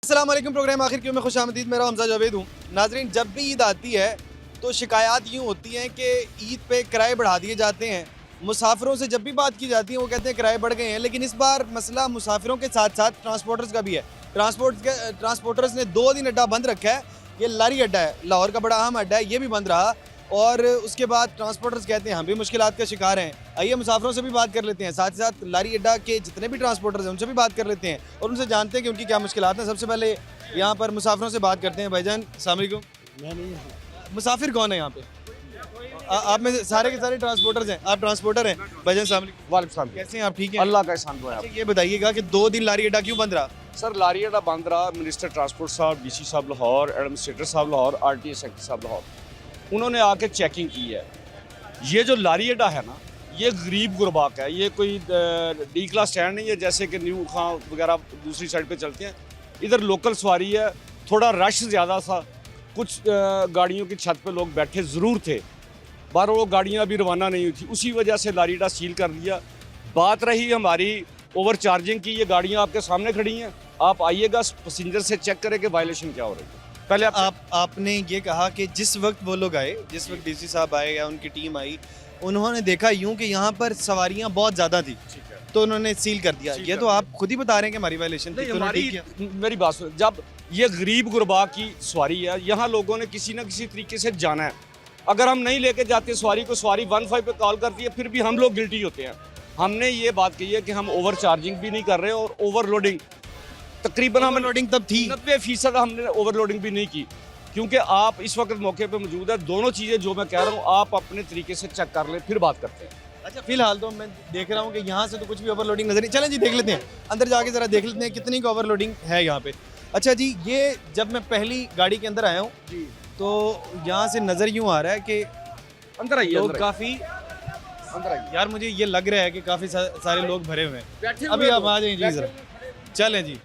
अस्सलाम वालेकुम। प्रोग्राम आखिर क्यों में खुशामदीद। मेरा हमजा जावेद हूँ। नाजरीन, जब भी ईद आती है तो शिकायत यूँ होती हैं कि ईद पे किराए बढ़ा दिए जाते हैं। मुसाफिरों से जब भी बात की जाती है वो कहते हैं किराए बढ़ गए हैं, लेकिन इस बार मसला मुसाफिरों के साथ साथ ट्रांसपोर्टर्स का भी है। ट्रांसपोर्टर्स ने 2 दिन अड्डा बंद रखा है। ये लारी अड्डा है, लाहौर का बड़ा अहम अड्डा है, ये भी बंद रहा। और उसके बाद ट्रांसपोर्टर्स कहते हैं हम भी मुश्किलात का शिकार हैं। आइए मुसाफिरों से भी बात कर लेते हैं, साथ ही साथ लारी अड्डा के जितने भी ट्रांसपोर्टर्स हैं उनसे भी बात कर लेते हैं और उनसे जानते हैं कि उनकी क्या मुश्किलात हैं। सबसे पहले यहाँ पर मुसाफिरों से बात करते हैं। भाईजान अस्सलाम वालेकुम। मैं नहीं। मुसाफिर कौन है यहाँ पे? आप में से सारे के सारे ट्रांसपोर्टर्स हैं, आप ट्रांसपोर्टर हैं। भाईजान अस्सलाम वालेकुम। वालेकुम सलाम। कैसे हैं आप? ठीक हैं? अल्लाह का एहसान हुआ है। अच्छा, ये बताइएगा कि 2 दिन लारी अड्डा क्यों बंद रहा? सर लारी अड्डा बंद रहा। मिनिस्टर ट्रांसपोर्ट साहब, डीसी साहब लाहौर, एडमिनिस्ट्रेटर साहब लाहौर, आरटीए सेक्रेटरी साहब लाहौर, उन्होंने आके चेकिंग की है। ये जो लारी अड्डा है ना, ये गरीब गुरबा का है। ये कोई डी क्लास स्टैंड नहीं है जैसे कि न्यू खां वगैरह दूसरी साइड पे चलते हैं। इधर लोकल सवारी है, थोड़ा रश ज़्यादा था। कुछ गाड़ियों की छत पे लोग बैठे ज़रूर थे, बाहर वो गाड़ियाँ अभी रवाना नहीं हुई थी, उसी वजह से लारी अड्डा सील कर दिया। बात रही हमारी ओवर चार्जिंग की, ये गाड़ियाँ आपके सामने खड़ी हैं, आप आइएगा पैसेंजर से चेक करें कि वायलेशन क्या हो रही है। पहले आपने ये कहा कि जिस वक्त वो लोग आए, जिस वक्त डीसी साहब आए या उनकी टीम आई, उन्होंने देखा यूं कि यहाँ पर सवारियाँ बहुत ज़्यादा थी, तो उन्होंने सील कर दिया। ये तो आप खुद ही बता रहे हैं कि हमारी वायलेशन थी। तो हमारी मेरी बात सुन, जब ये गरीब गुरबा की सवारी है, यहाँ लोगों ने किसी न किसी तरीके से जाना है। अगर हम नहीं लेके जाते सवारी को, सवारी 15 पे कॉल करती है, फिर भी हम लोग गिल्टी होते हैं। हमने ये बात कही है कि हम ओवर चार्जिंग भी नहीं कर रहे और ओवरलोडिंग तकरीबन हमें लोडिंग तब थी 90% हमने ओवरलोडिंग भी नहीं की, क्योंकि आप इस वक्त मौके पे मौजूद है। दोनों चीज़ें जो मैं कह रहा हूँ आप अपने तरीके से चेक कर लें, फिर बात करते हैं। अच्छा, फिलहाल तो मैं देख रहा हूँ कि यहाँ से तो कुछ भी ओवरलोडिंग नजर नहीं। चलें जी, देख लेते हैं अंदर जाके, ज़रा देख लेते हैं कितनी का ओवरलोडिंग है यहाँ पे। अच्छा जी, ये जब मैं पहली गाड़ी के अंदर आया हूँ तो यहाँ से नज़र यूँ आ रहा है कि अंदर आइए, लोग काफ़ी, अंदर आइए। यार मुझे ये लग रहा है कि काफ़ी सारे लोग भरे हुए बैठे हैं। हुए अभी आप लोग, आ जाएं जी, ज़रा चलें जी,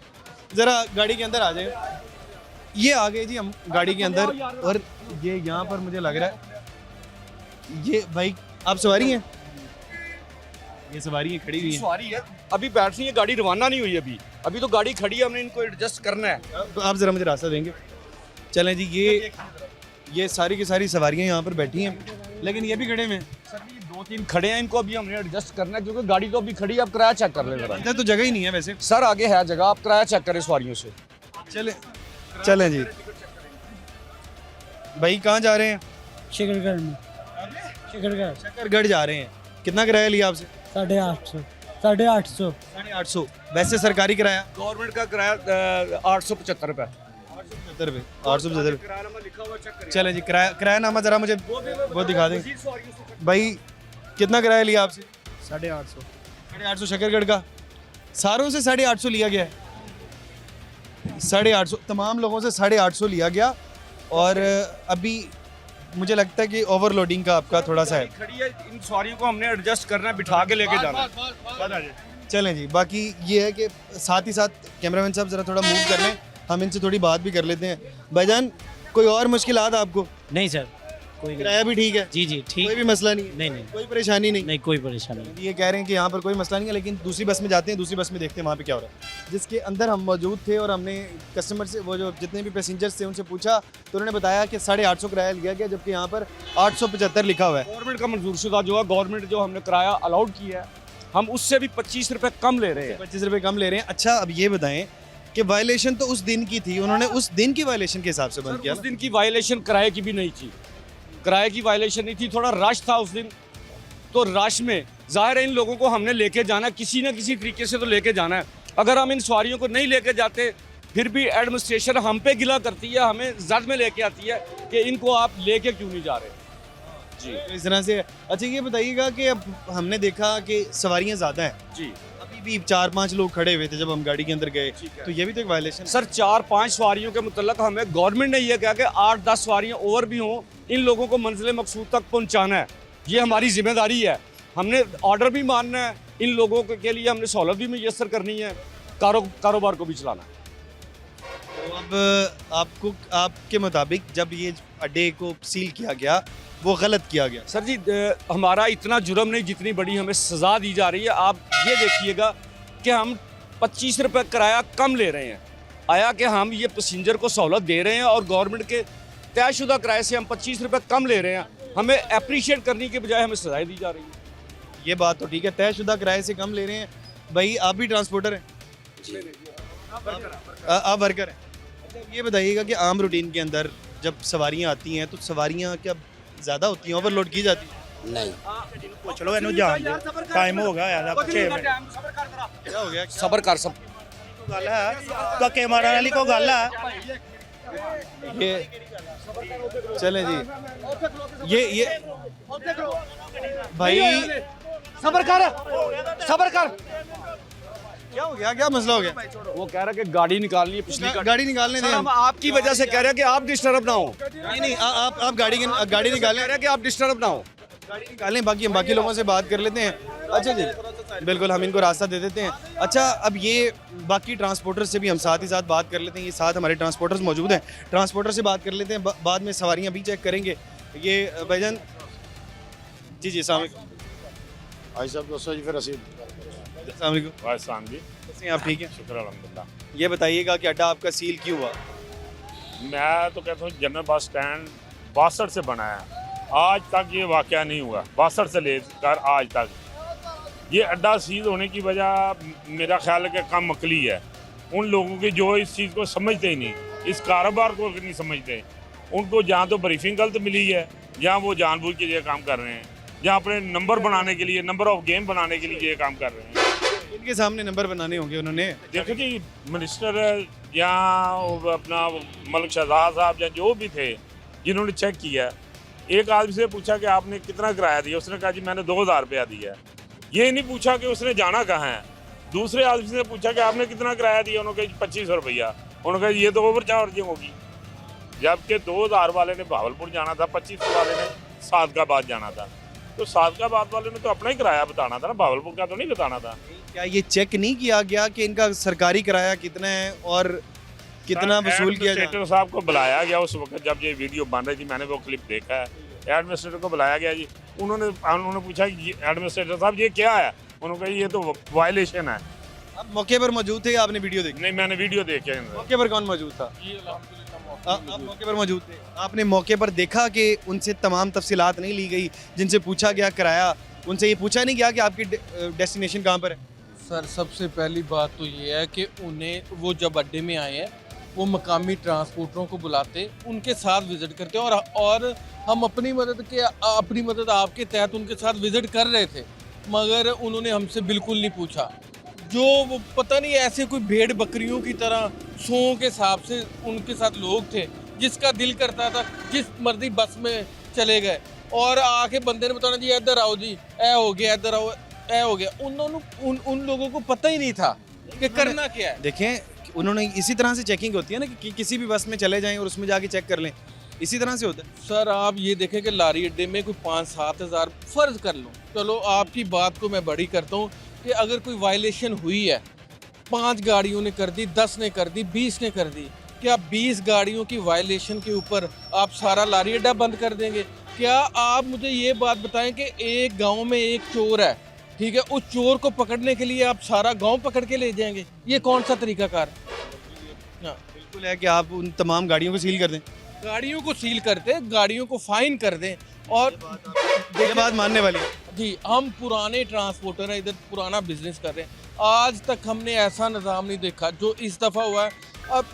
ज़रा गाड़ी के अंदर आ जाएं। ये आ गए जी हम गाड़ी के अंदर, और ये यहाँ पर मुझे लग रहा है ये भाई आप सवारी हैं? ये सवारी है, खड़ी हुई है। सवारी है, अभी बैठ रही है, गाड़ी रवाना नहीं हुई अभी तो गाड़ी खड़ी है, हमने इनको एडजस्ट करना है। आप ज़रा मुझे रास्ता देंगे? चलें जी, ये सारी की सारी सवारियाँ यहाँ पर बैठी हैं, लेकिन ये भी खड़े हुए हैं। सर ये 2-3 खड़े हैं, इनको अभी हमने एडजस्ट करना है, क्योंकि गाड़ी तो अभी खड़ी है। आप किराया चेक कर लें जरा। इधर तो जगह ही नहीं है वैसे। सर आगे है जगह, आप किराया चेक करें सवारियों से। चलें जी। भाई कहाँ जा रहे हैं? शकरगढ़ में। शकरगढ़ शकरगढ़ जा रहे हैं। कितना किराया लिया आपसे? 850 850 850। वैसे सरकारी किराया गवर्नमेंट का किराया 875 रुपये। 875 रुपये। 875। किराया लिखा हुआ चेक करें। चलें जी, किराया नामा ज़रा मुझे वो दिखा दें भाई। कितना किराया लिया आपसे? 850 850 शकरगढ़ का। सारों से 850 लिया गया है। 850 तमाम लोगों से 850 लिया गया। और अभी मुझे लगता है कि ओवरलोडिंग का आपका थोड़ा सा है। खड़ी है, इन सवारियों को हमने एडजस्ट करना है, बिठा के लेके जाना है। चलें जी, बाकी ये है कि साथ ही साथ कैमरामैन साहब ज़रा थोड़ा मूव कर लें, हम इनसे थोड़ी बात भी कर लेते हैं। भाईजान, कोई और मुश्किलात आपको? नहीं सर, कोई नहीं। किराया भी ठीक है? जी जी ठीक। कोई भी मसला नहीं? नहीं कोई परेशानी नहीं? नहीं कोई परेशानी नहीं। ये कह रहे हैं कि यहाँ पर कोई मसला नहीं है, लेकिन दूसरी बस में जाते हैं, दूसरी बस में देखते हैं वहाँ पे क्या हो रहा है। जिसके अंदर हम मौजूद थे और हमने कस्टमर से, वो जो जितने भी पैसेंजर्स थे उनसे पूछा, तो उन्होंने बताया कि 850 किराया लिया गया, जबकि यहाँ पर 875 लिखा हुआ है। गवर्नमेंट का मंजूरशुदा जो है, गवर्नमेंट जो हमने किराया अलाउड किया है, हम उससे भी 25 रुपये कम ले रहे हैं। 25 रुपये कम ले रहे हैं। अच्छा, अब ये बताएं कि वायलेशन तो उस दिन की थी, उन्होंने उस दिन की वायलेशन के हिसाब से बंद किया उस ना? दिन की वायलेशन किराए की भी नहीं थी, किराए की वायलेशन नहीं थी, थोड़ा रश था उस दिन। तो रश में जाहिर है इन लोगों को हमने लेके जाना है, किसी न किसी तरीके से तो लेके जाना है। अगर हम इन सवारियों को नहीं लेके जाते, फिर भी एडमिनिस्ट्रेशन हम पे गिला करती है, हमें जद में लेके आती है कि इनको आप लेके क्यों नहीं जा रहे जी। तो इस तरह से। अच्छा, ये बताइएगा कि अब हमने देखा कि सवारियाँ ज़्यादा हैं, जी अभी भी 4-5 लोग खड़े हुए थे जब हम गाड़ी के अंदर गए, तो ये भी तो एक वायलेशन। सर 4-5 सवारियों के मुतल्लक हमें गवर्नमेंट ने यह कहा कि 8-10 सवारियाँ ओवर भी हों, इन लोगों को मंजिल मकसूद तक पहुँचाना है, ये हमारी जिम्मेदारी है। हमने ऑर्डर भी मानना है, इन लोगों के लिए हमने सहूलत भी मुयस्सर करनी है, कारोबार को भी चलाना है। तो अब आपके मुताबिक जब ये अड्डे को सील किया गया, वो गलत किया गया? सर जी हमारा इतना जुर्म नहीं जितनी बड़ी हमें सज़ा दी जा रही है। आप ये देखिएगा कि हम 25 रुपये किराया कम ले रहे हैं, आया कि हम ये पैसेंजर को सहूलत दे रहे हैं और गवर्नमेंट के तयशुदा किराए से हम 25 रुपये कम ले रहे हैं, हमें अप्रिशिएट करने के बजाय हमें सजाएं दी जा रही है। ये बात तो ठीक है, तयशुदा किराए से कम ले रहे हैं। भाई आप भी ट्रांसपोर्टर हैं, आप वर्कर हैं। अच्छा, ये बताइएगा कि आम रूटीन के अंदर जब सवारियां आती हैं तो सवारियां क्या ज़्यादा होती हैं, ओवरलोड की जाती है? नहीं ਪੁੱਛ ਲਓ ਇਹਨੂੰ ਜਾਣ ਦਿਓ ਟਾਈਮ ਹੋ ਗਿਆ ਆ 6 ਮਿੰਟ क्या हो गया? सबर कर सब ਗੱਲ ਹੈ ਧੱਕੇ ਮਾਰਨ ਵਾਲੀ ਕੋਈ ਗੱਲ ਹੈ ये चलें जी, ये भाई सबर कर क्या हो गया, क्या मसला हो गया? वो कह रहा है कि गाड़ी निकालनी है पिछली गाड़ी निकालने दें हम आपकी वजह से कह रहे हैं कि आप डिस्टर्ब ना हो। नहीं नहीं आप गाड़ी कह निकालें, रहे हैं कि आप डिस्टर्ब ना हो। गाड़ी निकालें, बाकी हम बाकी लोगों से बात कर लेते हैं। अच्छा जी, बिल्कुल हम इनको रास्ता दे देते हैं। अच्छा, अब ये बाकी ट्रांसपोर्टर से भी हम साथ ही साथ बात कर लेते हैं। ये साथ हमारे ट्रांसपोर्टर्स मौजूद हैं, ट्रांसपोर्टर से बात कर लेते हैं, बाद में सवारियां भी चेक करेंगे। ये भाईजान जी जी अस्सलाम वालेकुम। भाई साहब दोस्तों जी फिर असी अस्सलाम वालेकुम। वास्तान जी कैसे हैं आप, ठीक हैं? शुक्र अलहमदिल्ला। ये बताइएगा कि अड्डा आपका सील क्यों हुआ? मैं तो कहता हूँ जनरल बस स्टैंड 62 से बना है, आज तक ये वाक़या नहीं हुआ। 62 से लेकर आज तक ये अड्डा सील होने की वजह मेरा ख्याल है कि कम अकली है उन लोगों की जो इस चीज़ को समझते ही नहीं, इस कारोबार को नहीं समझते। उनको जहाँ तो ब्रीफिंग गलत मिली है, जहाँ वो जानबूझ के ये काम कर रहे हैं, जहाँ अपने नंबर बनाने के लिए, नंबर ऑफ गेम बनाने के लिए ये काम कर रहे हैं। इनके सामने नंबर बनाने होंगे उन्होंने। देखो जी, मिनिस्टर या अपना मलिक शहजाद साहब या जो भी थे जिन्होंने चेक किया, एक आदमी से पूछा कि आपने कितना किराया दिया, उसने कहा जी मैंने 2000 रुपया दिया। ये नहीं पूछा कि उसने जाना कहाँ है। दूसरे आदमी से पूछा कि आपने कितना किराया दिया, उन्होंने कहा 2500 रुपया। उन्होंने कहा ये तो ओवर चार्जिंग होगी, जबकि 2000 वाले ने भावलपुर जाना था, 2500 वाले ने सादकाबाद जाना था। तो सादकाबाद वाले ने तो अपना ही किराया बताना था ना, भावलपुर का तो नहीं बताना था। क्या ये चेक नहीं किया गया कि इनका सरकारी किराया कितना है और कितना वसूल किया जाए? एडमिनिस्ट्रेटर साहब को बुलाया गया उस वक्त जब ये वीडियो बन रही थी, मैंने वो क्लिप देखा है। एडमिनिस्ट्रेटर को बुलाया गया जी, उन्होंने पूछा कि एडमिनिस्ट्रेटर साहब ये क्या है, उन्होंने कहा ये तो वायलेशन है। आप मौके पर मौजूद थे या आपने वीडियो देखी? नहीं, मैंने वीडियो देखे। मौके पर कौन मौजूद था? आप मौके पर मौजूद थे, आपने मौके पर देखा कि उनसे तमाम तफसीलात नहीं ली गई जिनसे पूछा गया किराया, उनसे ये पूछा नहीं गया कि आपकी डेस्टिनेशन कहाँ पर है? सर सबसे पहली बात तो ये है कि उन्हें वो जब अड्डे में आए हैं वो मकामी ट्रांसपोर्टरों को बुलाते, उनके साथ विज़िट करते, और हम अपनी मदद आपके तहत उनके साथ विज़िट कर रहे थे, मगर उन्होंने हमसे बिल्कुल नहीं पूछा। जो वो पता नहीं ऐसे कोई भेड़ बकरियों की तरह 100 के हिसाब से उनके साथ लोग थे, जिसका दिल करता था जिस मर्जी बस में चले गए और आके बंदे ने बताना जी इधर आओ जी, ए हो गया, इधर आओ, ए हो गया। उन लोगों को पता ही नहीं था कि करना क्या है। देखें, उन्होंने इसी तरह से चेकिंग होती है ना कि किसी भी बस में चले जाएं और उसमें जाके चेक कर लें, इसी तरह से होता है। सर आप ये देखें कि लारी अड्डे में कोई 5-7 हज़ार फ़र्ज़ कर लो, चलो आपकी बात को मैं बड़ी करता हूँ कि अगर कोई वायलेशन हुई है, 5 गाड़ियों ने कर दी, 10 ने कर दी, 20 ने कर दी, क्या 20 गाड़ियों की वायलेशन के ऊपर आप सारा लारी अड्डा बंद कर देंगे? क्या आप मुझे ये बात बताएं कि एक गांव में एक चोर है, ठीक है, उस चोर को पकड़ने के लिए आप सारा गांव पकड़ के ले जाएंगे? ये कौन सा तरीकाकार? हाँ, बिल्कुल है कि आप उन तमाम गाड़ियों को सील कर दें, गाड़ियों को सील कर दें, गाड़ियों को फाइन कर दें। और ये बात मानने वाली है। जी, हम पुराने ट्रांसपोर्टर हैं, इधर पुराना बिजनेस कर रहे हैं, आज तक हमने ऐसा निज़ाम नहीं देखा जो इस दफ़ा हुआ है। अब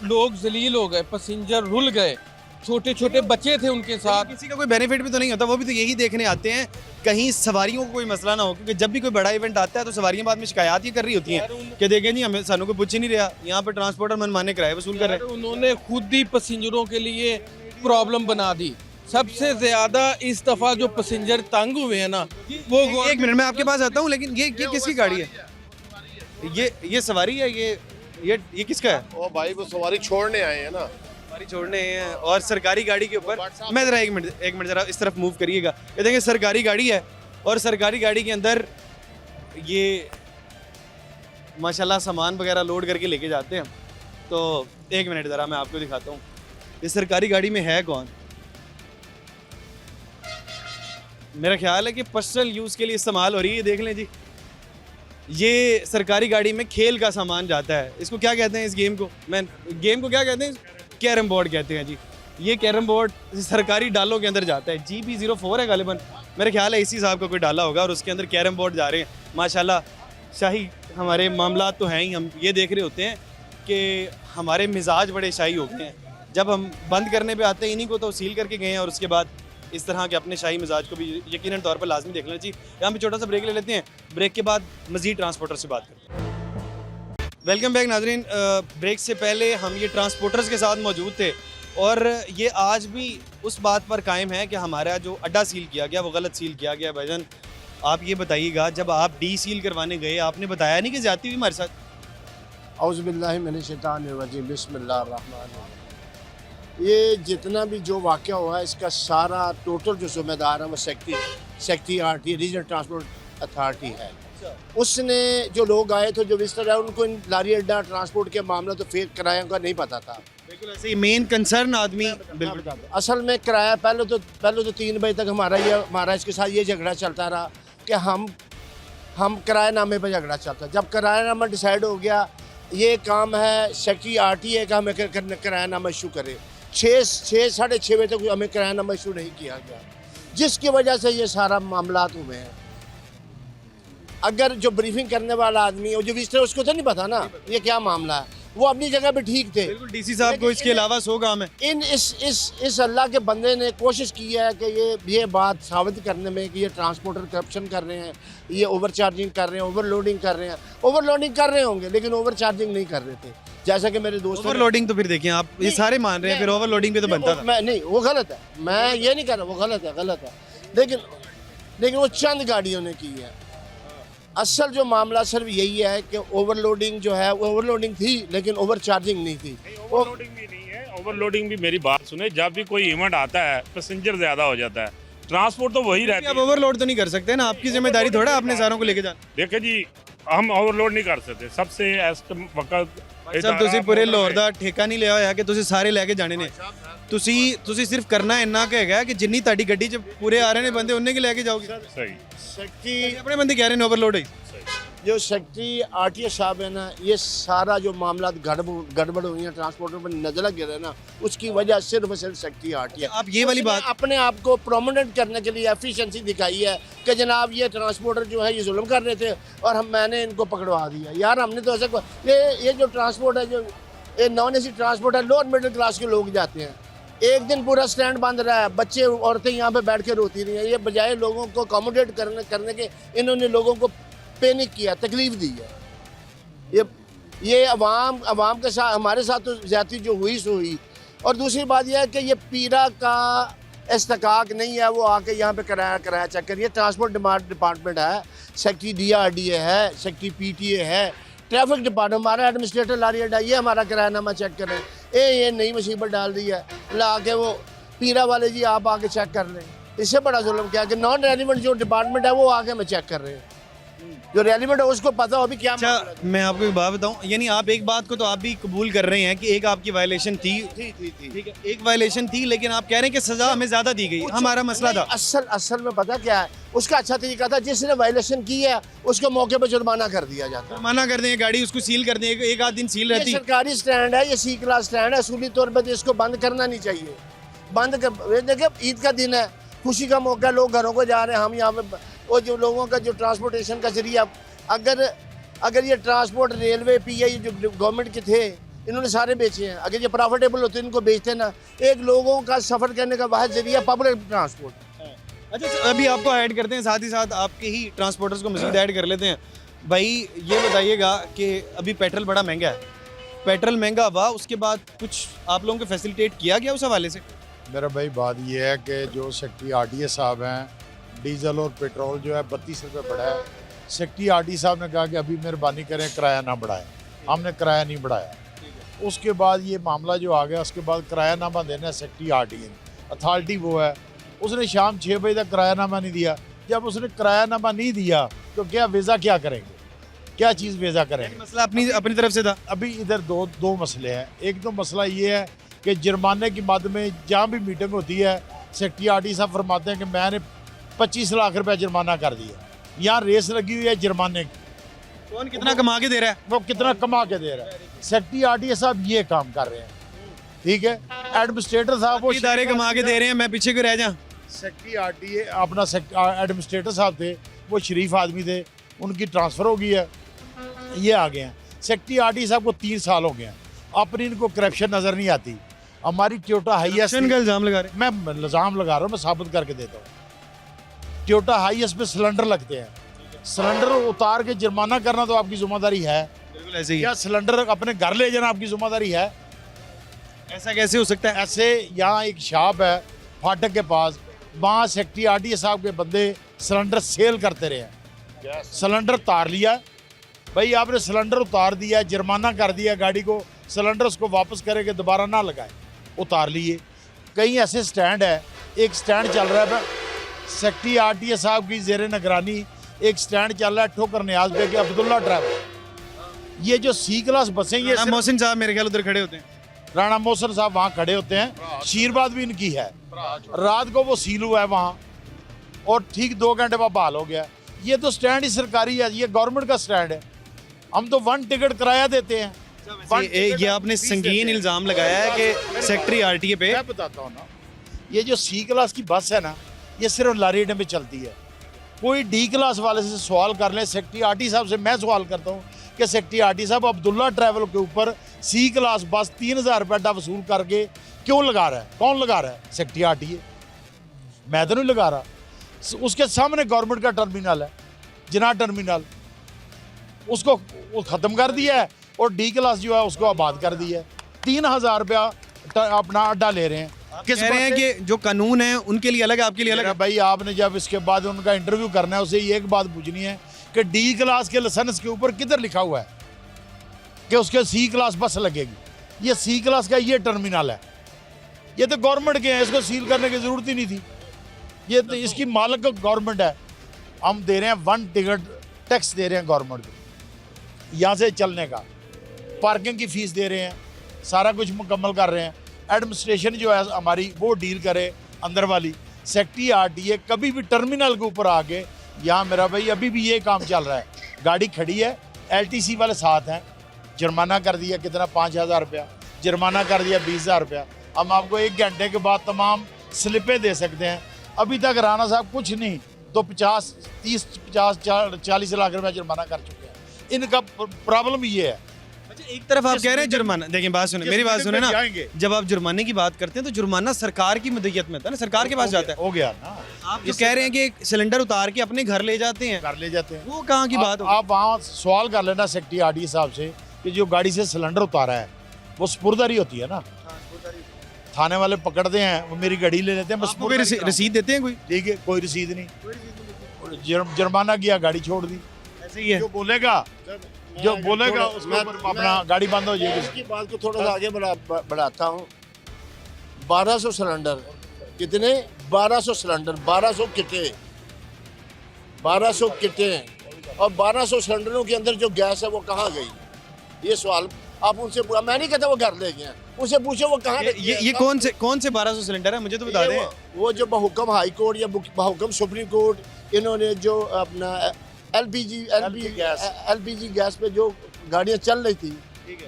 लोग जलील हो गए, पैसेंजर रुल गए, छोटे छोटे बच्चे थे उनके साथ। किसी का कोई बेनिफिट भी तो नहीं होता, वो भी तो यही देखने आते हैं कहीं सवारियों को कोई मसला ना हो, क्योंकि जब भी कोई बड़ा इवेंट आता है तो सवारियां बाद में शिकायत ही कर रही होती हैं कि देखें जी हमें सानू कोई पूछ ही नहीं रहा, यहाँ पर ट्रांसपोर्टर मनमाने किराए वसूल कर रहे हैं। उन्होंने खुद ही पैसेंजरों के लिए प्रॉब्लम बना दी। सबसे ज़्यादा इस दफ़ा जो पैसेंजर तंग हुए हैं ना, वो एक मिनट में आपके पास आता हूँ, लेकिन ये किसकी गाड़ी है? ये सवारी है, ये किसका है? ओ भाई वो सवारी छोड़ने आए हैं ना, सवारी छोड़ने हैं और सरकारी गाड़ी के ऊपर। मैं ज़रा एक मिनट ज़रा इस तरफ मूव करिएगा। ये देखें सरकारी गाड़ी है और सरकारी गाड़ी के अंदर ये माशाल्लाह सामान वगैरह लोड करके लेके जाते हैं। तो एक मिनट ज़रा मैं आपको दिखाता हूँ ये सरकारी गाड़ी में है कौन। मेरा ख्याल है कि पर्सनल यूज़ के लिए इस्तेमाल हो रही है, देख लें जी। ये सरकारी गाड़ी में खेल का सामान जाता है, इसको क्या कहते हैं इस गेम को? गेम को क्या कहते हैं? कैरम बोर्ड कहते हैं जी। ये कैरम बोर्ड सरकारी डालों के अंदर जाता है। GB04 है गालिबन, मेरे ख्याल है इसी साहब का कोई डाला होगा और उसके अंदर कैरम बोर्ड जा रहे हैं। माशाल्लाह शाही हमारे मामला तो हैं ही। हम ये देख रहे होते हैं कि हमारे मिजाज बड़े शाही हो गए हैं। जब हम बंद करने पे आते हैं इन्हीं को तो सील करके गए हैं और उसके बाद इस तरह के अपने शाही मिजाज को भी यकीनन तौर पर लाजमी देख लेना चाहिए। यहाँ पे छोटा सा ब्रेक ले लेते हैं, ब्रेक के बाद मज़ीद ट्रांसपोर्टर से बात करते हैं। वेलकम बैक नाजरीन। ब्रेक से पहले हम ये ट्रांसपोर्टर्स के साथ मौजूद थे और ये आज भी उस बात पर कायम है कि हमारा जो अड्डा सील किया गया वो गलत सील किया गया। भाईजान आप ये बताइएगा, जब आप डी सील करवाने गए आपने बताया नहीं कि ज़्यादती हुई हमारे साथ? औज़ुबिल्लाहि मिनश्शैतानिर्रजीम, बिस्मिल्लाहिर्रहमानिर्रहीम। ये जितना भी जो वाक़या हुआ है इसका सारा टोटल जो जिम्मेदार है वो secretary RT regional transport authority है। उसने जो लोग आए थे जो विजिटर है उनको इन लारी अड्डा ट्रांसपोर्ट के मामला तो फेक किराया का नहीं पता था। बिल्कुल ऐसे ही मेन कंसर्न आदमी बिल्कुल असल में किराया पहले तो 3 बजे तक हमारा इसके साथ ये झगड़ा चलता रहा कि हम किरायानामे पर झगड़ा चलता। जब किरायानामा डिसाइड हो गया, ये काम है सेक्रेटरी RTA का हमें किरायानामा इशू करे। 6-6:30 बजे तक हमें किरायानामा इशू नहीं किया गया, जिसकी वजह से ये सारा मामला हुए हैं। अगर जो ब्रीफिंग करने वाला आदमी है जो विजिटर उसको तो नहीं पता ना ये क्या मामला है, वो अपनी जगह पे ठीक थे। बिल्कुल DC साहब को इसके अलावा 100 काम है। इस अल्लाह के बंदे ने कोशिश की है कि ये बात साबित करने में कि ये ट्रांसपोर्टर करप्शन कर रहे हैं, ये ओवर चार्जिंग कर रहे हैं, ओवरलोडिंग कर रहे हैं। ओवरलोडिंग कर रहे होंगे लेकिन ओवर चार्जिंग नहीं कर रहे थे, जैसा कि मेरे दोस्त। ओवरलोडिंग तो फिर देखिए आप ये सारे मान रहे हैं, फिर ओवरलोडिंग पे तो बनता था। मैं नहीं, वो गलत है, मैं ये नहीं कर रहा, वो गलत है लेकिन वो चंद गाड़ियों ने की है। असल जो मामला सिर्फ यही है कि ओवरलोडिंग जो है वो ओवरलोडिंग थी लेकिन ओवर चार्जिंग नहीं थी। ओवरलोडिंग भी नहीं है, ओवरलोडिंग भी मेरी बात सुने, जब भी कोई इवेंट आता है पैसेंजर ज़्यादा हो जाता है, ट्रांसपोर्ट तो वही रहती है। आप ओवरलोड तो नहीं कर सकते ना, आपकी जिम्मेदारी थोड़ा अपने सारों को लेके जाना। देखिए जी, हम ओवरलोड नहीं कर सकते। सबसे वक्त सब ਤੁਸੀਂ ਪੂਰੇ ਲਾਹੌਰ ਦਾ ਠੇਕਾ ਨਹੀਂ ਲਿਆ ਹੋਇਆ ਕਿ ਤੁਸੀਂ ਸਾਰੇ ਲੈ ਕੇ ਜਾਣੇ ਨੇ। ਤੁਸੀਂ ਸਿਰਫ ਕਰਨਾ ਇੰਨਾ ਕੁ ਹੈਗਾ ਕਿ ਜਿੰਨੀ ਤੁਹਾਡੀ ਗੱਡੀ 'ਚ ਪੂਰੇ ਆ ਰਹੇ ਨੇ ਬੰਦੇ ਉਹਨੇ ਕੀ ਲੈ ਕੇ ਜਾਓਗੇ। सही सेक्रेटरी ਆਪਣੇ ਬੰਦੇ ਕਹਿ ਰਹੇ ਨੇ ओवरलोड है। जो सेक्रेटरी RTA साहब है ना, ये सारा जो मामला गड़बड़ हुई है ट्रांसपोर्टर पर नजर गिर है ना, उसकी वजह सिर्फ सेक्रेटरी RTA। आप ये वाली बात अपने आप को प्रोमिनेंट करने के लिए एफिशिएंसी दिखाई है कि जनाब ये ट्रांसपोर्टर जो है ये जुल्म कर रहे थे और मैंने इनको पकड़वा दिया। यार हमने तो ऐसा ये जो ट्रांसपोर्ट है, जो ये नॉन AC ट्रांसपोर्ट है, लोअर मिडिल क्लास के लोग जाते हैं। एक दिन पूरा स्टैंड बंद रहा है, बच्चे औरतें यहाँ पे बैठ के रोती रही हैं। ये बजाय लोगों को अकोमोडेट करने के इन्होंने लोगों को पैनिक किया, तकलीफ दी है। ये अवाम के साथ हमारे साथ तो ज्यादती जो हुई सो हुई। और दूसरी बात यह है कि ये पीरा का इस्तकाक नहीं है, वो आके यहाँ पे किराया चेक करिए। ट्रांसपोर्ट डिपार्टमेंट है, सेक्रेटरी DRDA है, सेक्रेटरी PTA है, ट्रैफिक डिपार्टमेंट, हमारा एडमिनिस्ट्रेटर लारी अड्डा, ये हमारा किरायानामा चेक कर रहे हैं। ये नई मुसीबत डाल दी है, ला के वो पीरा वाले जी आप आके चेक कर लें। इससे बड़ा जुल्म क्या है कि नॉन रेलिवेंट जो डिपार्टमेंट है वो आके हमें चेक कर रहे हैं, जो रेलिवेंट है उसको पता हो अभी क्या। अच्छा मैं आपको एक बात बताऊं, यानी आप एक बात को तो आप भी कबूल कर रहे हैं कि एक आपकी वायलेशन थी, ठीक है, एक वायलेशन थी, लेकिन आप कह रहे हैं कि सजा हमें ज्यादा दी गई। हमारा मसला था असल में पता क्या है, उसका अच्छा तरीका था, जिसने वायलेशन की है उसको मौके पर जुर्माना कर दिया जाता। मना कर देंगे, गाड़ी उसको सील कर देंगे, एक आध दिन सील रहती। सरकारी स्टैंड है, ये C क्लास स्टैंड है, असूली तौर पर इसको बंद करना नहीं चाहिए। बंद कर देखिए, ईद का दिन है, खुशी का मौका, लोग घरों को जा रहे हैं, हम यहाँ पे वो जो लोगों का जो ट्रांसपोर्टेशन का जरिया, अगर ये ट्रांसपोर्ट रेलवे PI जो गवर्नमेंट के थे इन्होंने सारे बेचे हैं। अगर ये प्रॉफिटेबल होते इनको बेचते ना। एक लोगों का सफ़र करने का वाहिद जरिया पब्लिक ट्रांसपोर्ट। अच्छा अभी आपको ऐड करते हैं, साथ ही साथ आपके ही ट्रांसपोर्टर्स को मज़ीद ऐड कर लेते हैं। भाई ये बताइएगा कि अभी पेट्रोल बड़ा महंगा है, पेट्रोल महंगा हुआ उसके बाद कुछ आप लोगों को फैसिलिटेट किया गया उस हवाले से? मेरा भाई बात ये है कि जो सेक्रेटरी RTA साहब हैं, डीजल और पेट्रोल जो है 32 रुपये बढ़ा है। सेक्रेटरी RTA साहब ने कहा कि अभी मेहरबानी करें किराया ना बढ़ाएं, हमने किराया नहीं बढ़ाया। उसके बाद ये मामला जो आ गया, उसके बाद किरायानामा देना है सेक्रेटरी RTA ने, अथॉरिटी वो है, उसने शाम 6 बजे तक किरायानामा नहीं दिया। जब उसने किरायानामा नहीं दिया तो क्या वीज़ा क्या करेंगे, क्या चीज़ वीज़ा करेंगे? मसला अपनी तरफ से था। अभी इधर दो मसले हैं। एक तो मसला ये है कि जुर्माने की मद में जहाँ भी मीटिंग होती है सेक्रेटरी RTA साहब फरमाते हैं कि मैंने 25 लाख रुपए जुर्माना कर दिया। यहाँ रेस लगी हुई है जुर्माने की, कौन कितना कमा के दे रहा है? वो कितना कमा के दे रहा है। सेक्रेटरी आरटीए साहब ये काम कर रहे हैं, ठीक है। एडमिनिस्ट्रेटर साहब वो इदारे कमा के दे रहे हैं, मैं पीछे क्यों रह जाऊं? सेक्रेटरी आरटीए अपना एडमिनिस्ट्रेटर साहब थे, वो शरीफ आदमी थे, उनकी ट्रांसफ़र हो गई है, ये आ गए हैं। सेक्रेटरी आरटीए साहब को 3 साल हो गए हैं, अपनी इनको करप्शन नज़र नहीं आती। हमारी टोयोटा हाईएस्ट करप्शन का इल्जाम लगा रहे हैं। मैं इल्ज़ाम लगा रहा हूँ, मैं साबित करके देता हूँ। टोयोटा हाईएस्ट पे सिलेंडर लगते हैं, सिलेंडर उतार के जुर्माना करना तो आपकी जिम्मेदारी है, बिल्कुल ऐसे ही है। या सिलेंडर अपने घर ले जाना आपकी जिम्मेदारी है। ऐसा कैसे हो सकता है? ऐसे यहाँ एक शॉप है फाटक के पास, वहाँ सेक्रेटरी आरटीए साहब के बंदे सिलेंडर सेल करते रहे हैं। सिलेंडर उतार लिया भाई, आपने सिलेंडर उतार दिया, जुर्माना कर दिया गाड़ी को, सिलेंडर उसको वापस करेंगे, दोबारा ना लगाए, उतार लिए। कई ऐसे स्टैंड है, एक स्टैंड चल रहा है सेक्रेटरी आरटीए साहब की जेर निगरानी, एक स्टैंड चल रहा है ठोकर न्याज पे के अब्दुल्ला ट्रैवल। ये जो सी क्लास बसें, ये राणा मोहसिन साहब मेरे ख्याल उधर खड़े होते हैं। राणा मोहसिन साहब वहाँ खड़े होते हैं, शीरबाद भी इनकी है। रात को वो सील हुआ है वहाँ, और ठीक 2 घंटे बाद बहाल हो गया। ये तो स्टैंड ही सरकारी है, ये गवर्नमेंट का स्टैंड है। हम तो 1 टिकट किराया देते हैं। ये आपने संगीन इल्जाम लगाया है कि सेक्रेटरी आरटीए पे। मैं बताता हूँ ना, ये जो सी क्लास की बस है ना, ये सिर्फ लारी अड्डे में चलती है। कोई डी क्लास वाले से सवाल कर ले, सेक्रेटरी आरटीए साहब से मैं सवाल करता हूँ कि सेक्रेटरी आरटीए साहब अब्दुल्ला ट्रैवल के ऊपर सी क्लास बस 3000 रुपये अड्डा वसूल करके क्यों लगा रहा है? कौन लगा रहा है? Secretary RTA. मैं तो नहीं लगा रहा। उसके सामने गवर्नमेंट का टर्मिनल है, जिना टर्मिनल, उसको ख़त्म कर दिया है, और डी क्लास जो है उसको आबाद कर दिया है। 3000 रुपया अपना अड्डा ले रहे हैं। किस कह रहे हैं कि जो कानून है उनके लिए अलग है, आपके लिए अलग है? भाई आपने जब इसके बाद उनका इंटरव्यू करना है, उसे एक बात पूछनी है कि डी क्लास के लाइसेंस के ऊपर किधर लिखा हुआ है कि उसके सी क्लास बस लगेगी। ये सी क्लास का ये टर्मिनल है, ये तो गवर्नमेंट के हैं, इसको सील करने की ज़रूरत ही नहीं थी। ये तो इसकी मालिक गवर्नमेंट है। हम दे रहे हैं 1 टिकट टैक्स दे रहे हैं गवर्नमेंट को, यहाँ से चलने का, पार्किंग की फ़ीस दे रहे हैं, सारा कुछ मुकम्मल कर रहे हैं। एडमिनिस्ट्रेशन जो है हमारी वो डील करे अंदर वाली। सेक्रेटरी आरटीए कभी भी टर्मिनल के ऊपर आके, यहाँ मेरा भाई अभी भी ये काम चल रहा है, गाड़ी खड़ी है, एलटीसी वाले साथ हैं, जुर्माना कर दिया कितना 5000 रुपया, जुर्माना कर दिया 20000 रुपया। हम आपको 1 घंटे के बाद तमाम स्लिपें दे सकते हैं। अभी तक राणा साहब कुछ नहीं तो 50, 30, 50, 40 लाख रुपया जुर्माना कर चुके हैं। इनका प्रॉब्लम ये है। एक तरफ आप कह रहे हैं जुर्माना, देखिए बात सुने, मेरी बात सुने ना, जब आप जुर्माने की बात करते हैं तो जुर्माना सरकार की मदयत में होता है ना, सरकार के पास जाता है। हो गया ना, आप जो कह रहे हैं कि सिलेंडर उतार के अपने घर ले जाते हैं, घर ले जाते हैं, वो कहाँ की बात होगी? आप वहाँ सवाल कर लेना सेक्रेटरी आरटीए साहब से कि जो गाड़ी से सिलेंडर उतारा है वो स्पुर्दारी होती है ना, थाने वाले पकड़ते हैं, वो मेरी गाड़ी ले लेते हैं, बस आपको कोई रसीद देते हैं कोई? ठीक है, कोई रसीद नहीं, जुर्माना किया, गाड़ी छोड़ दी। ऐसे ही है। जो बोलेगा उसको अपना गाड़ी बंद हो जाएगी। इसकी बात को थोड़ा सा आगे बढ़ाता हूँ। 1200 सिलेंडर, कितने? 1200 सिलेंडर, 1200 किटें, 1200 किटें, और 1200 सिलेंडरों के अंदर जो गैस है वो कहाँ गई? ये सवाल आप उनसे पूछा। मैं नहीं कहता वो घर ले गए, उनसे पूछो वो कहाँ। ये कौन से 1200 सिलेंडर है, मुझे तो बता दें। वो जो बहुकम हाई कोर्ट या बहुकम सुप्रीम कोर्ट, इन्होंने जो अपना एलपीजी गैस पे जो गाड़ियाँ चल रही थी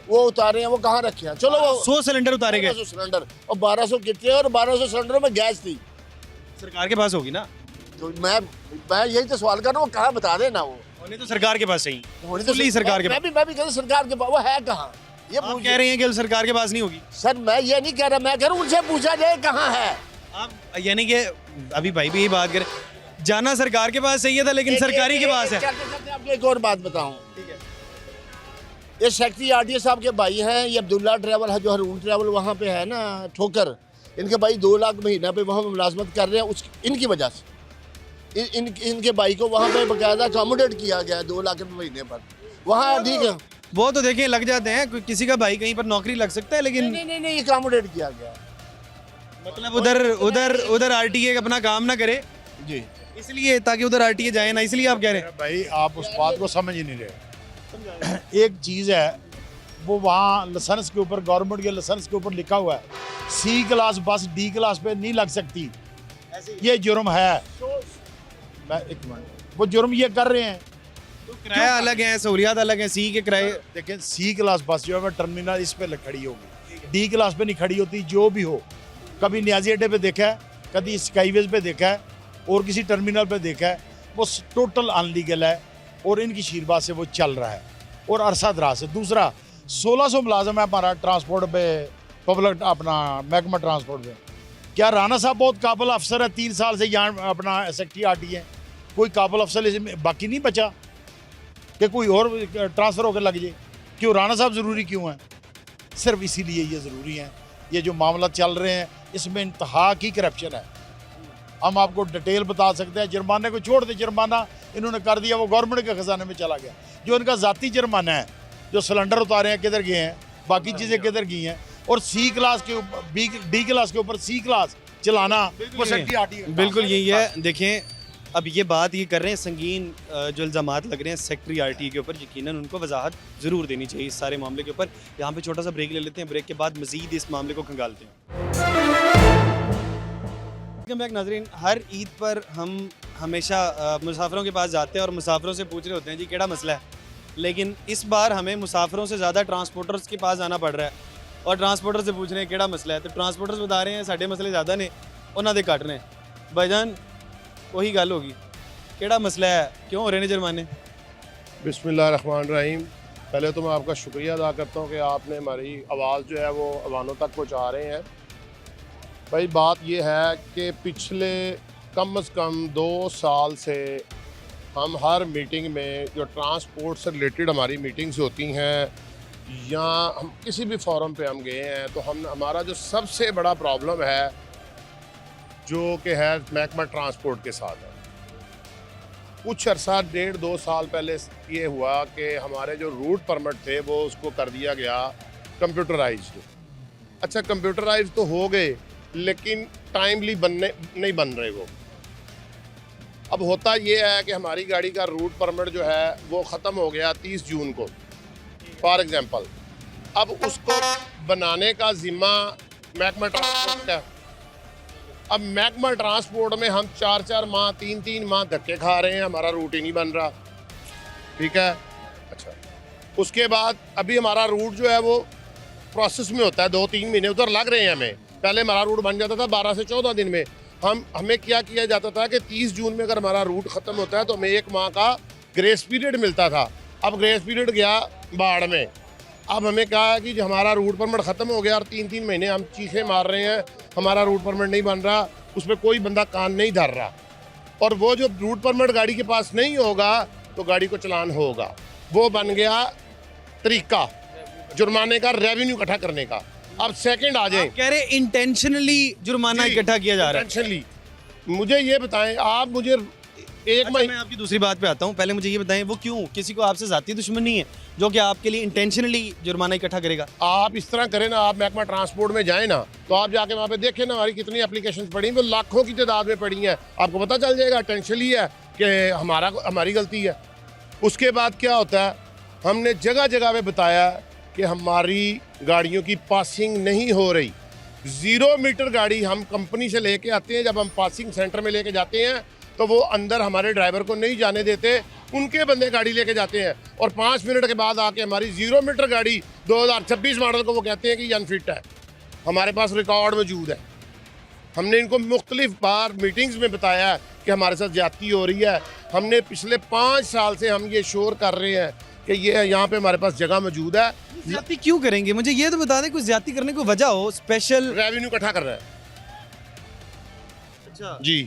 वो उतारे हैं, वो कहाँ रखे हैं? चलो वो 100 सिलेंडर उतारे गए, 1200 सिलेंडर, और 1200 कितने, और 1200 सिलेंडरों में गैस थी। सरकार के पास होगी ना? तो मैं यही तो सवाल कर रहा हूँ, वो कहाँ बता देना। वो होने तो सरकार के पास सही, होनी तो सरकार के पास। मैं भी कहता सरकार के पास, वो है कहाँ? ये आप कह रहे हैं कि सरकार के पास नहीं होगी। सर मैं ये नहीं कह रहा, मैं कह रहा हूँ उनसे पूछा जाए कहाँ है। आप यानी कि अभी भाई भी यही बात करें, जाना सरकार के पास चाहिए था, लेकिन सरकारी के पास है। चलते आपको एक और बात बताऊं, ये सेक्रेटरी आरटीए साहब के भाई हैं, ये अब्दुल्ला ट्रैवल है, जो हरून ट्रैवल वहाँ पे है ना ठोकर, इनके भाई 2 लाख महीना पे वहाँ मुलाजमत कर रहे हैं। इनकी वजह से इनके भाई को वहाँ पे बाकायदा अकोमोडेट किया गया है 2 लाख महीने पर। वहाँ ठीक है, वो तो देखिए लग जाते हैं, किसी का भाई कहीं पर नौकरी लग सकता है, लेकिन नहीं अकोमोडेट किया गया, मतलब उधर आरटीए अपना काम ना करे जी, इसलिए, ताकि उधर आरटीए जाए ना, इसलिए आप कह रहे हैं। भाई आप उस बात को समझ ही नहीं रहे। एक चीज़ है, वो वहाँ लाइसेंस के ऊपर, गवर्नमेंट के लाइसेंस के ऊपर लिखा हुआ है सी क्लास बस डी क्लास पे नहीं लग सकती, ये जुर्म है। मैं एक मिनट, वो जुर्म ये कर रहे हैं, तो किराया अलग है, सहूलियात अलग है, सी के किराए। देखें सी क्लास बस जो है मैं टर्मिनल इस पे खड़ी होगी, डी क्लास पे नहीं खड़ी होती। जो भी हो, कभी न्याजी अड्डे पे देखा है, कभी स्काईवेज पे देखा है और किसी टर्मिनल पे देखा है, वो टोटल अनलीगल है और इनकी शीरबाज से वो चल रहा है और अरसा दराज से। दूसरा 1600 मुलाजम है हमारा ट्रांसपोर्ट पे, पब्लिक अपना महकमा ट्रांसपोर्ट पे। क्या राना साहब बहुत काबिल अफसर है, 3 साल से यहाँ अपना सेक्रेटरी आरटी है, कोई काबिल अफसर इसमें बाकी नहीं बचा कि कोई और ट्रांसफ़र होकर लग जाए? क्यों राना साहब ज़रूरी क्यों है? सिर्फ इसीलिए ये ज़रूरी है। ये जो मामला चल रहे हैं इसमें इंतहा की करप्शन है। हम आपको डिटेल बता सकते हैं। जुर्माने को छोड़ दे, जुर्माना इन्होंने कर दिया वो गवर्नमेंट के खजाने में चला गया। जो इनका ज़ाती जुर्माना है, जो सिलेंडर उतारे हैं किधर गए हैं, बाकी चीज़ें किधर गई हैं, और सी क्लास के ऊपर डी क्लास के ऊपर सी क्लास चलाना वो सेक्रेटरी आरटी बिल्कुल यही है। देखें अब ये बात ये कर रहे हैं, संगीन जो इल्ज़ामात लग रहे हैं सेक्रेटरी आरटी के ऊपर, यकीनन उनको वजाहत ज़रूर देनी चाहिए इस सारे मामले के ऊपर। यहाँ पे छोटा सा ब्रेक ले लेते हैं, ब्रेक के बाद मज़ीद इस मामले को खंगालते हैं। बैक नाज़रीन, हर ईद पर हम हमेशा मुसाफिरों के पास जाते हैं और मुसाफिरों से पूछ रहे होते हैं जी केड़ा मसला है, लेकिन इस बार हमें मुसाफिरों से ज़्यादा ट्रांसपोर्टर्स के पास जाना पड़ रहा है और ट्रांसपोर्टर से पूछ रहे हैं केड़ा मसला है। तो ट्रांसपोर्टर्स बता रहे हैं साढ़े मसले ज़्यादा ने, उन्होंने दे कट रहे हैं। भाईजान वही गल होगी, केड़ा मसला है, क्यों हो रहे हैं जुर्माने? बिस्मिल्लाहिर्रहमानिर्रहीम। पहले तो मैं आपका शुक्रिया अदा करता हूँ कि आपने हमारी आवाज़ जो है वो अवानों तक पहुँचा रहे हैं। भाई बात ये है कि पिछले कम से कम 2 साल से हम हर मीटिंग में जो ट्रांसपोर्ट से रिलेटेड हमारी मीटिंग्स होती हैं या हम किसी भी फोरम पे हम गए हैं, तो हम हमारा जो सबसे बड़ा प्रॉब्लम है जो कि है महकमा ट्रांसपोर्ट के साथ है। कुछ अर्सा 1.5-2 साल पहले ये हुआ कि हमारे जो रूट परमिट थे वो उसको कर दिया गया कंप्यूटराइज्ड। अच्छा कंप्यूटराइज्ड तो हो गए लेकिन टाइमली नहीं बन रहे वो। अब होता ये है कि हमारी गाड़ी का रूट परमिट जो है वो ख़त्म हो गया 30 जून को फॉर एग्ज़ाम्पल। अब उसको बनाने का ज़िम्मा महकमा ट्रांसपोर्ट का। अब महकमा ट्रांसपोर्ट में हम 4-4 माह 3-3 माह धक्के खा रहे हैं, हमारा रूट ही नहीं बन रहा। ठीक है, अच्छा उसके बाद अभी हमारा रूट जो है वो प्रोसेस में होता है, 2-3 महीने उधर लग रहे हैं हमें। पहले हमारा रूट बन जाता था 12 से 14 दिन में। हमें क्या किया जाता था कि 30 जून में अगर हमारा रूट ख़त्म होता है तो हमें 1 माह का ग्रेस पीरियड मिलता था। अब ग्रेस पीरियड गया बाढ़ में। अब हमें कहा है कि जो हमारा रूट परमिट ख़त्म हो गया और 3-3 महीने हम चीखें मार रहे हैं, हमारा रूट परमिट नहीं बन रहा, उस पर कोई बंदा कान नहीं धर रहा। और वो जो रूट परमिट गाड़ी के पास नहीं होगा तो गाड़ी को चलान होगा। वो बन गया तरीका जुर्माने का, रेवेन्यू इकट्ठा करने का। अब सेकंड आ जाए, कह रहे इंटेंशनली जुर्माना इकट्ठा किया जा रहा है। इंटेंशनली। मुझे ये बताएं आप, मुझे एक अच्छा, मैं आपकी दूसरी बात पे आता हूँ। पहले मुझे ये बताएं वो क्यों, किसी को आपसे ज़ाती दुश्मनी है जो कि आपके लिए इंटेंशनली जुर्माना इकट्ठा करेगा? आप इस तरह करें ना, आप महकमा ट्रांसपोर्ट में जाएं ना, तो आप जाके वहाँ पे देखें ना हमारी कितनी एप्लीकेशन पड़ी, वो लाखों की तादाद में पड़ी हैं। आपको पता चल जाएगा इंटेंशनली है कि हमारी गलती है। उसके बाद क्या होता है, हमने जगह जगह पे बताया कि हमारी गाड़ियों की पासिंग नहीं हो रही। 0 मीटर गाड़ी हम कंपनी से लेके आते हैं, जब हम पासिंग सेंटर में लेके जाते हैं तो वो अंदर हमारे ड्राइवर को नहीं जाने देते, उनके बंदे गाड़ी लेके जाते हैं और 5 मिनट के बाद आके हमारी 0 मीटर गाड़ी 2026 मॉडल को वो कहते हैं कि ये अनफिट है। हमारे पास रिकॉर्ड मौजूद है। हमने इनको मुख्तलिफ बार मीटिंग्स में बताया कि हमारे साथ ज्यादती हो रही है। हमने पिछले 5 साल से हम ये शोर कर रहे हैं कि ये यहाँ पे हमारे पास जगह मौजूद है। ज्यादती क्यों करेंगे? मुझे ये तो बता दें, कुछ ज्यादती करने को वजह हो, स्पेशल रेवेन्यू इकट्ठा कर रहा है। अच्छा जी,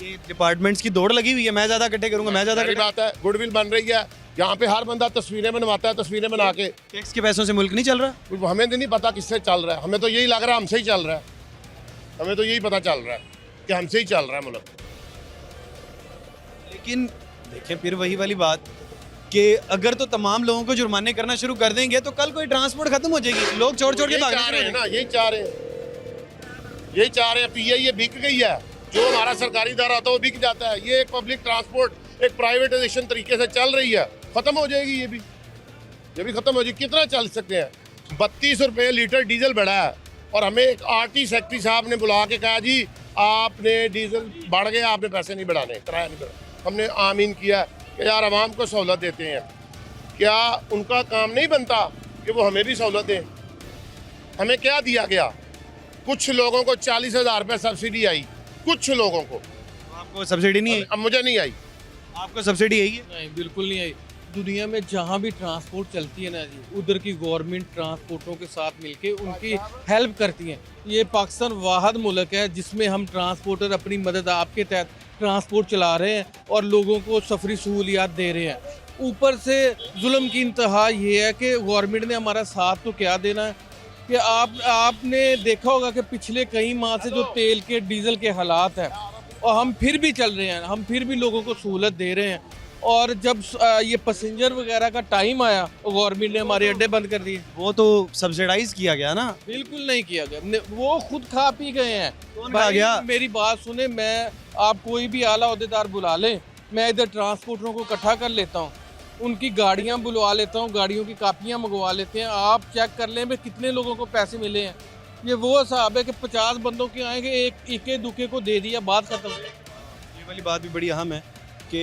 ये डिपार्टमेंट्स की दौड़ लगी हुई है, मैं ज़्यादा इकट्ठे करूंगा, मैं ज़्यादा बड़ी बात है, गुडविल बन रही है। यहाँ पे हर बंदा तस्वीरें बनवाता है, तस्वीरें बना के। टैक्स के पैसों से मुल्क नहीं चल रहा। हमें तो नहीं पता किससे चल रहा है, हमें तो यही लग रहा है हमसे ही चल रहा है। हमें तो यही पता चल रहा है कि हमसे ही चल रहा है मुल्क। लेकिन देखें फिर वही वाली बात कि अगर तो तमाम लोगों को जुर्माने करना शुरू कर देंगे तो कल कोई ट्रांसपोर्ट खत्म हो जाएगी, लोग छोड़ छोड़ के भाग रहे हैं ना, यही चाह रहे हैं, यही चाह रहे हैं। पीआई ये बिक गई है, जो हमारा सरकारी इदारा होता है वो बिक जाता है। ये एक पब्लिक ट्रांसपोर्ट एक प्राइवेटाइजेशन तरीके से चल रही है, खत्म हो जाएगी। ये भी खत्म हो जाएगी। कितना चल सकते हैं? 32 रुपये लीटर डीजल बढ़ा है और हमें एक आरटी सेक्रेटरी साहब ने बुला के कहा जी आपने डीजल बढ़ गया, आपने पैसे नहीं बढ़ाने, किराया नहीं बढ़ा। हमने आमीन किया कि कि यार आवाम को सहूलत देते हैं, क्या उनका काम नहीं बनता कि वो हमें भी सहूलत दें? हमें क्या दिया गया? कुछ लोगों को 40,000 रुपये सब्सिडी आई, कुछ लोगों को। आपको सब्सिडी नहीं आई? अब मुझे नहीं आई। आपको सब्सिडी आई है? नहीं, बिल्कुल नहीं आई। दुनिया में जहाँ भी ट्रांसपोर्ट चलती है ना जी, उधर की गवर्नमेंट ट्रांसपोर्टरों के साथ मिलके उनकी हेल्प करती है। ये पाकिस्तान वाहिद मुल्क है जिसमें हम ट्रांसपोर्टर अपनी मदद आपके तहत ट्रांसपोर्ट चला रहे हैं और लोगों को सफरी सहूलियात दे रहे हैं। ऊपर से जुल्म की इंतहा ये है कि गवर्नमेंट ने हमारा साथ तो क्या देना है कि आपने देखा होगा कि पिछले कई माह से जो तेल के डीजल के हालात हैं और हम फिर भी चल रहे हैं, हम फिर भी लोगों को सहूलत दे रहे हैं। और जब ये पैसेंजर वगैरह का टाइम आया तो गवर्नमेंट ने हमारे अड्डे बंद कर दिए। वो तो सब्सिडाइज किया गया ना? बिल्कुल नहीं किया गया, वो खुद खा पी गए हैं। कौन खा गया? मेरी बात सुने, मैं आप कोई भी आला ओहदेदार बुला लें, मैं इधर ट्रांसपोर्टरों को इकट्ठा कर लेता हूँ, उनकी गाड़ियाँ बुलवा लेता हूँ, गाड़ियों की कापियाँ मंगवा लेते हैं, आप चेक कर लें भाई कितने लोगों को पैसे मिले हैं। ये वो हिसाब है कि 50 बंदों के आएंगे, एक इक्के दुक्के को दे दिया, बात खत्म। ये वाली बात भी बड़ी अहम है कि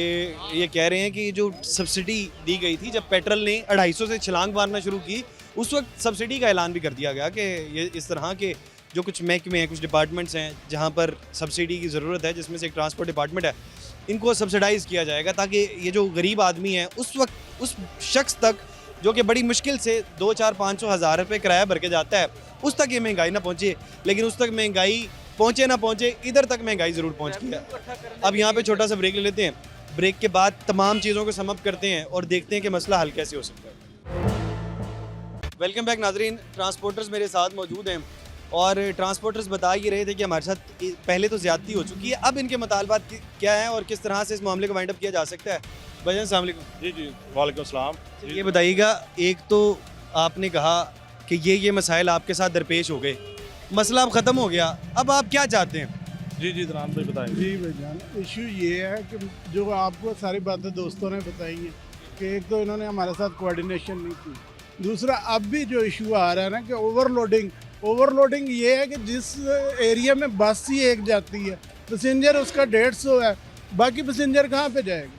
ये कह रहे हैं कि जो सब्सिडी दी गई थी, जब पेट्रोल ने 250 से छलांग मारना शुरू की, उस वक्त सब्सिडी का ऐलान भी कर दिया गया कि ये इस तरह के जो कुछ महकमे हैं, कुछ डिपार्टमेंट्स हैं जहां पर सब्सिडी की ज़रूरत है, जिसमें से एक ट्रांसपोर्ट डिपार्टमेंट है, इनको सब्सिडाइज़ किया जाएगा ताकि ये जो गरीब आदमी है उस वक्त उस शख्स तक जो कि बड़ी मुश्किल से 2, 4, 500 हज़ार रुपये किराया भर के जाता है, उस तक ये महंगाई ना पहुँचे। लेकिन उस तक महंगाई पहुँचे ना पहुँचे, इधर तक महंगाई ज़रूर पहुँच गई है। अब यहाँ पर छोटा सा ब्रेक ले लेते हैं, ब्रेक के बाद तमाम चीज़ों को सम अप करते हैं और देखते हैं कि मसला हल कैसे हो सकता है। वेलकम बैक नाजरीन, ट्रांसपोर्टर्स मेरे साथ मौजूद हैं और ट्रांसपोर्टर्स बता ये रहे थे कि हमारे साथ पहले तो ज़्यादती हो चुकी है, अब इनके मुतालबात क्या हैं और किस तरह से इस मामले को वाइंड अप किया जा सकता है। भाईजान अस्सलाम वालेकुम। जी जी, वालेकुम सलाम। ये बताइएगा, एक तो आपने कहा कि ये मसाइल आपके साथ दरपेश हो गए, मसला अब ख़त्म हो गया, अब आप क्या चाहते हैं? जी जी जनाब भाई बताएं। जी भाईजान, इशू ये है कि जो आपको सारी बातें दोस्तों ने बताई हैं कि एक तो इन्होंने हमारे साथ कोऑर्डिनेशन नहीं की, दूसरा अब भी जो इशू आ रहा है ना कि ओवरलोडिंग ये है कि जिस एरिया में बस ही एक जाती है, पैसेंजर उसका 150 है, बाकी पैसेंजर कहाँ पे जाएगा?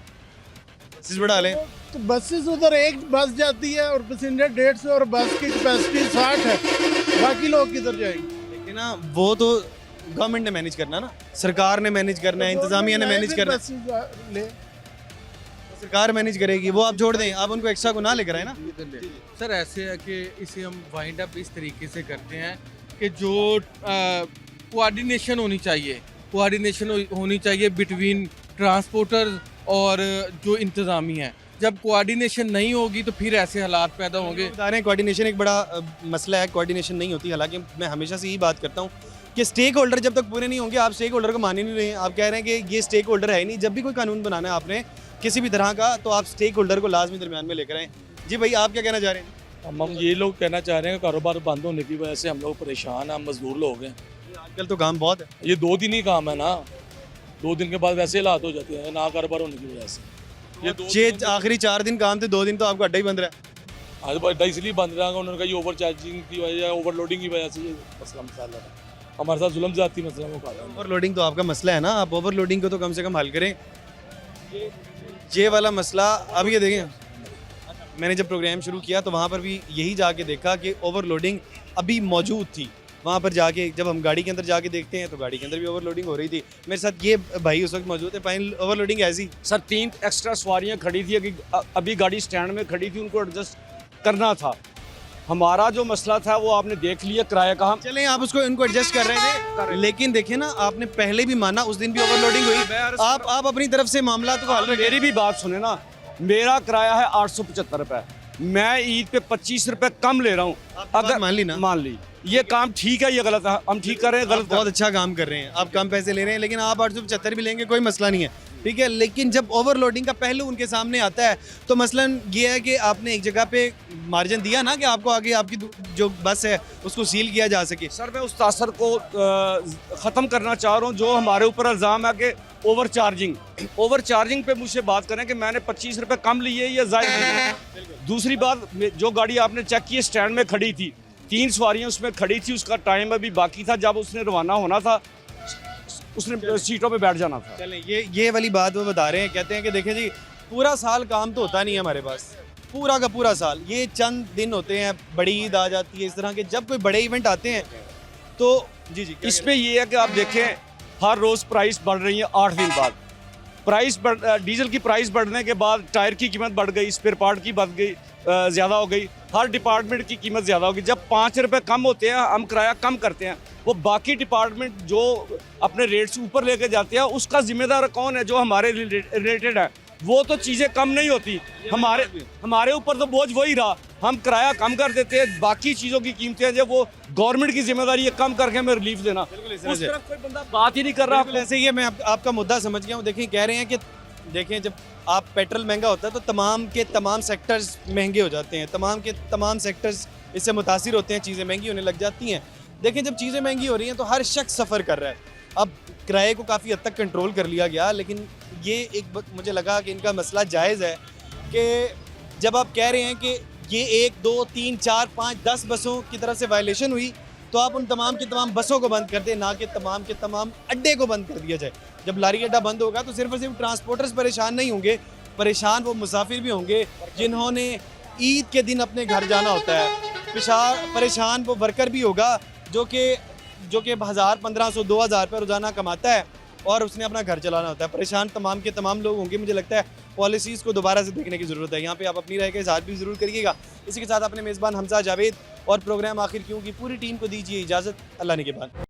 बसेस बढ़ा लें तो बसेस उधर एक बस जाती है और पैसेंजर 150 और बस की कैपेसिटी 60 है, बाकी लोग किधर जाएंगे? लेकिन ना वो तो गवर्नमेंट ने मैनेज करना ना, सरकार ने मैनेज करना है, इंतजामिया ने मैनेज करना है। सरकार मैनेज करेगी, वो आप छोड़ दें, आप उनको एक्स्ट्रा को ना लेकर आए ना। सर ऐसे है कि इसे हम वाइंड अप इस तरीके से करते हैं कि जो कोऑर्डिनेशन होनी चाहिए बिटवीन ट्रांसपोर्टर और जो इंतज़ामी है। जब कोऑर्डिनेशन नहीं होगी तो फिर ऐसे हालात पैदा होंगे। बता रहे हैं कोऑर्डिनेशन एक बड़ा मसला है, कोऑर्डिनेशन नहीं होती। हालांकि मैं हमेशा से यही बात करता हूँ कि स्टेक होल्डर जब तक पूरे नहीं होंगे, आप स्टेक होल्डर को मान ही नहीं रहे हैं। आप कह रहे हैं कि ये स्टेक होल्डर है ही नहीं। जब भी कोई कानून बनाना है आपने किसी भी तरह का, तो आप स्टेक होल्डर को लाजमी दरमियान में लेकर आएँ। जी भाई, आप क्या कहना चाह रहे हैं? हम ये लोग कहना चाह रहे हैं कि कारोबार बंद होने की वजह से हम लोग परेशान हैं, हम मजदूर लोग हैं। आजकल तो काम बहुत है। ये 2 दिन ही काम है ना, 2 दिन के बाद वैसे हालात हो जाते हैं ना कारोबार होने की वजह से। ये आखिरी 4 दिन काम थे, 2 दिन तो आपका अड्डा ही बंद रहा है। आज अड्डा इसलिए बंद रहा है, उन्होंने कहा ये ओवर चार्जिंग की वजह, ओवरलोडिंग की वजह से ये मसला मसाला है। हमारे साथ जुल्म जाती मसला वो खा रहा है। ओवरलोडिंग तो आपका मसला है ना, आप ओवरलोडिंग को तो कम से कम हल करें। ये वाला मसला अब ये देखें, मैंने जब प्रोग्राम शुरू किया तो वहाँ पर भी यही जाके देखा कि ओवरलोडिंग अभी मौजूद थी। वहाँ पर जाके जब हम गाड़ी के अंदर जाके देखते हैं तो गाड़ी के अंदर भी ओवरलोडिंग हो रही थी। मेरे साथ ये भाई उस वक्त मौजूद है। फाइनल ओवरलोडिंग ऐसी सर 3 एक्स्ट्रा सवारियां खड़ी थी, अभी गाड़ी स्टैंड में खड़ी थी, उनको एडजस्ट करना था। हमारा जो मसला था वो आपने देख लिया, किराया का हम चलें, आप उसको इनको एडजस्ट कर रहे थे, लेकिन देखें ना, आपने पहले भी माना, उस दिन भी ओवरलोडिंग हुई। आप अपनी तरफ से मामला तो हल रखें। मेरी भी बात सुने ना, मेरा किराया है 875 रुपये, मैं ईद पे 25 रुपये कम ले रहा हूँ। अगर मान ली ये काम ठीक है, ये गलत है, हम ठीक कर रहे हैं, गलत बहुत अच्छा काम कर रहे हैं, आप कम पैसे ले रहे हैं, लेकिन आप 875 भी लेंगे कोई मसला नहीं है, ठीक है। लेकिन जब ओवरलोडिंग का पहलू उनके सामने आता है तो मसलन ये है कि आपने एक जगह पे मार्जिन दिया ना कि आपको आगे आपकी जो बस है उसको सील किया जा सके। सर मैं उस तासर को ख़त्म करना चाह रहा हूँ जो हमारे ऊपर इल्ज़ाम है कि ओवर चार्जिंग पे मुझसे बात करें कि मैंने 25 रुपये कम लिए या ज़ायद। दूसरी बात, जो गाड़ी आपने चेक की स्टैंड में खड़ी थी, 3 सवारियाँ उसमें खड़ी थी, उसका टाइम अभी बाकी था, जब उसने रवाना होना था उसने सीटों पे बैठ जाना था। चलें, ये वाली बात वो बता रहे हैं, कहते हैं कि देखें जी पूरा साल काम तो होता नहीं है हमारे पास, पूरा का पूरा साल। ये चंद दिन होते हैं, बड़ी ईद आ जाती है, इस तरह के जब कोई बड़े इवेंट आते हैं तो जी जी इसमें ये है कि आप देखें हर रोज़ प्राइस बढ़ रही है 8 दिन बाद। डीजल की प्राइस बढ़ने के बाद टायर की कीमत बढ़ गई, स्पेयर पार्ट की बढ़ गई, ज़्यादा हो गई, हर डिपार्टमेंट की कीमत ज़्यादा होगी। जब 5 रुपये कम होते हैं, हम किराया कम करते हैं, वो बाकी डिपार्टमेंट जो अपने रेट्स ऊपर लेके जाते हैं, उसका जिम्मेदार कौन है? जो हमारे रिलेटेड है। वो तो चीज़ें कम नहीं होती, हमारे ऊपर तो बोझ वही रहा। हम किराया कम कर देते हैं, बाकी चीज़ों की कीमतें जो वो गवर्नमेंट की जिम्मेदारी है कम करके हमें रिलीफ देना। उस तरफ कोई बंदा बात ही नहीं कर रहा। ऐसे ही है, मैं आपका मुद्दा समझ गया हूँ। देखिए, कह रहे हैं कि देखें, जब आप पेट्रोल महंगा होता है तो तमाम के तमाम सेक्टर्स महंगे हो जाते हैं, तमाम के तमाम सेक्टर्स इससे मुतासिर होते हैं, चीज़ें महंगी होने लग जाती हैं। देखें, जब चीज़ें महंगी हो रही हैं तो हर शख्स सफ़र कर रहा है। अब किराए को काफ़ी हद तक कंट्रोल कर लिया गया, लेकिन ये एक मुझे लगा कि इनका मसला जायज़ है कि जब आप कह रहे हैं कि ये 1, 2, 3, 4, 5, 10 बसों की तरफ से वायलेशन हुई तो आप उन तमाम की तमाम बसों को बंद कर दें, ना कि तमाम के तमाम अड्डे को बंद कर दिया जाए। जब लारी अड्डा बंद होगा तो सिर्फ और सिर्फ ट्रांसपोर्टर्स परेशान नहीं होंगे, परेशान वो मुसाफिर भी होंगे जिन्होंने ईद के दिन अपने घर जाना होता है। परेशान वो वर्कर भी होगा जो कि 1000, 1500, 2000 रुपये रोज़ाना कमाता है और उसने अपना घर चलाना होता है। परेशान तमाम के तमाम लोग होंगे। मुझे लगता है पॉलिसीज़ को दोबारा से देखने की ज़रूरत है। यहाँ पे आप अपनी राय का इज़हार भी ज़रूर करिएगा। इसी के साथ अपने मेज़बान हमजा जावेद और प्रोग्राम आखिर क्यों की पूरी टीम को दीजिए इजाज़त। अल्लाह ने के बाद।